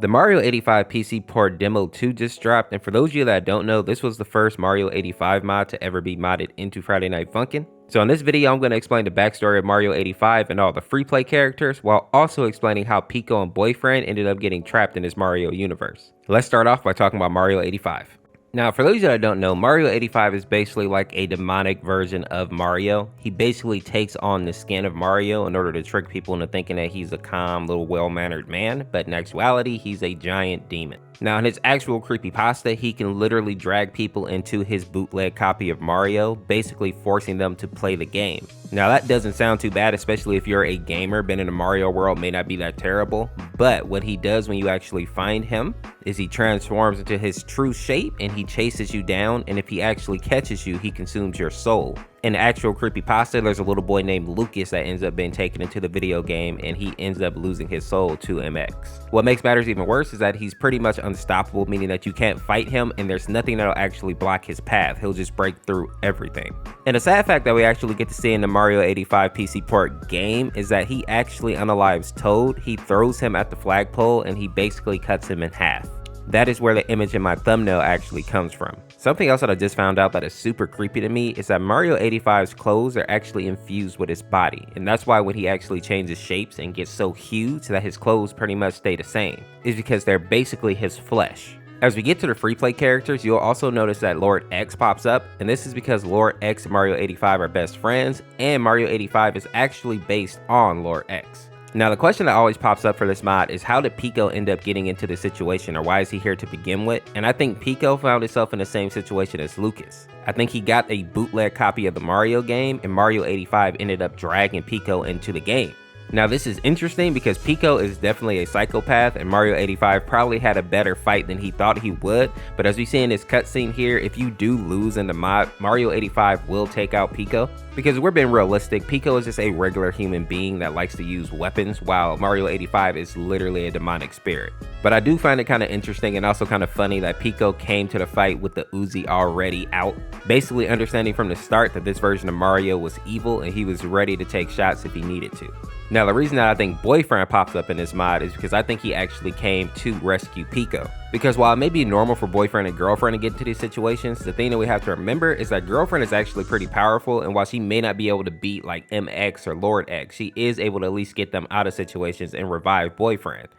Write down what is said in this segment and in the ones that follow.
The Mario 85 PC port demo 2 just dropped, and for those of you that don't know, this was the first Mario 85 mod to ever be modded into Friday Night Funkin'. So in this video, I'm going to explain the backstory of Mario 85 and all the free play characters, while also explaining how Pico and Boyfriend ended up getting trapped in this Mario universe. Let's start off by talking about Mario 85. Now, for those that don't know, Mario 85 is basically like a demonic version of Mario. He basically takes on the skin of Mario in order to trick people into thinking that he's a calm, little well-mannered man, but in actuality, he's a giant demon. Now, in his actual creepypasta, he can literally drag people into his bootleg copy of Mario, basically forcing them to play the game. Now, that doesn't sound too bad, especially if you're a gamer. Being in the Mario world may not be that terrible, but what he does when you actually find him is he transforms into his true shape and he chases you down, and if he actually catches you, he consumes your soul. In the actual creepypasta, there's a little boy named Lucas that ends up being taken into the video game, and he ends up losing his soul to MX. What makes matters even worse is that he's pretty much unstoppable, meaning that you can't fight him and there's nothing that'll actually block his path. He'll just break through everything. And the sad fact that we actually get to see in the Mario 85 PC port game is that he actually unalives Toad, he throws him at the flagpole, and he basically cuts him in half. That is where the image in my thumbnail actually comes from. Something else that I just found out that is super creepy to me is that Mario 85's clothes are actually infused with his body, and that's why when he actually changes shapes and gets so huge that his clothes pretty much stay the same, is because they're basically his flesh. As we get to the free play characters, you'll also notice that Lord X pops up, and this is because Lord X and Mario 85 are best friends, and Mario 85 is actually based on Lord X. Now, the question that always pops up for this mod is how did Pico end up getting into this situation, or why is he here to begin with? And I think Pico found himself in the same situation as Lucas. I think he got a bootleg copy of the Mario game, and Mario 85 ended up dragging Pico into the game. Now, this is interesting because Pico is definitely a psychopath, and Mario 85 probably had a better fight than he thought he would, but as we see in this cutscene here, if you do lose in the mod, Mario 85 will take out Pico. Because we're being realistic, Pico is just a regular human being that likes to use weapons, while Mario 85 is literally a demonic spirit. But I do find it kind of interesting and also kind of funny that Pico came to the fight with the Uzi already out, basically understanding from the start that this version of Mario was evil and he was ready to take shots if he needed to. Now, the reason that I think Boyfriend pops up in this mod is because I think he actually came to rescue Pico. Because while it may be normal for Boyfriend and Girlfriend to get into these situations, the thing that we have to remember is that Girlfriend is actually pretty powerful, and while she may not be able to beat like MX or Lord X, she is able to at least get them out of situations and revive Boyfriend.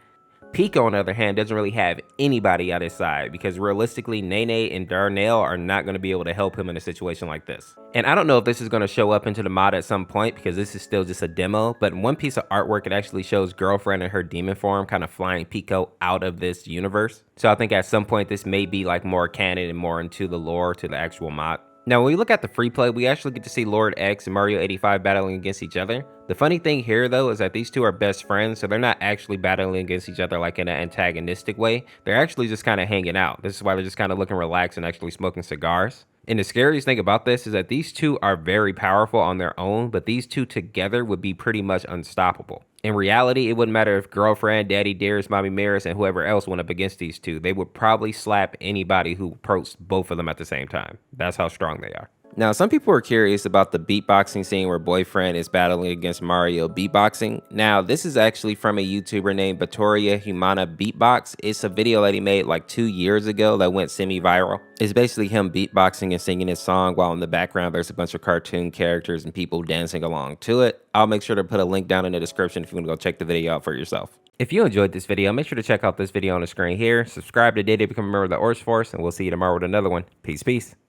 Pico, on the other hand, doesn't really have anybody at his side because realistically, Nene and Darnell are not going to be able to help him in a situation like this. And I don't know if this is going to show up into the mod at some point because this is still just a demo, but in one piece of artwork, it actually shows Girlfriend in her demon form kind of flying Pico out of this universe. So I think at some point this may be like more canon and more into the lore to the actual mod. Now, when we look at the free play, we actually get to see Lord X and Mario 85 battling against each other. The funny thing here, though, is that these two are best friends, so they're not actually battling against each other like in an antagonistic way. They're actually just kind of hanging out. This is why they're just kind of looking relaxed and actually smoking cigars. And the scariest thing about this is that these two are very powerful on their own, but these two together would be pretty much unstoppable. In reality, it wouldn't matter if Girlfriend, Daddy Dearest, Mommy Maris, and whoever else went up against these two. They would probably slap anybody who approached both of them at the same time. That's how strong they are. Now, some people are curious about the beatboxing scene where Boyfriend is battling against Mario beatboxing. Now, this is actually from a YouTuber named Bateria Humana Beatbox. It's a video that he made like 2 years ago that went semi-viral. It's basically him beatboxing and singing his song while in the background there's a bunch of cartoon characters and people dancing along to it. I'll make sure to put a link down in the description if you want to go check the video out for yourself. If you enjoyed this video, make sure to check out this video on the screen here. Subscribe today to become a member of the Orseofkorse, and we'll see you tomorrow with another one. Peace, peace.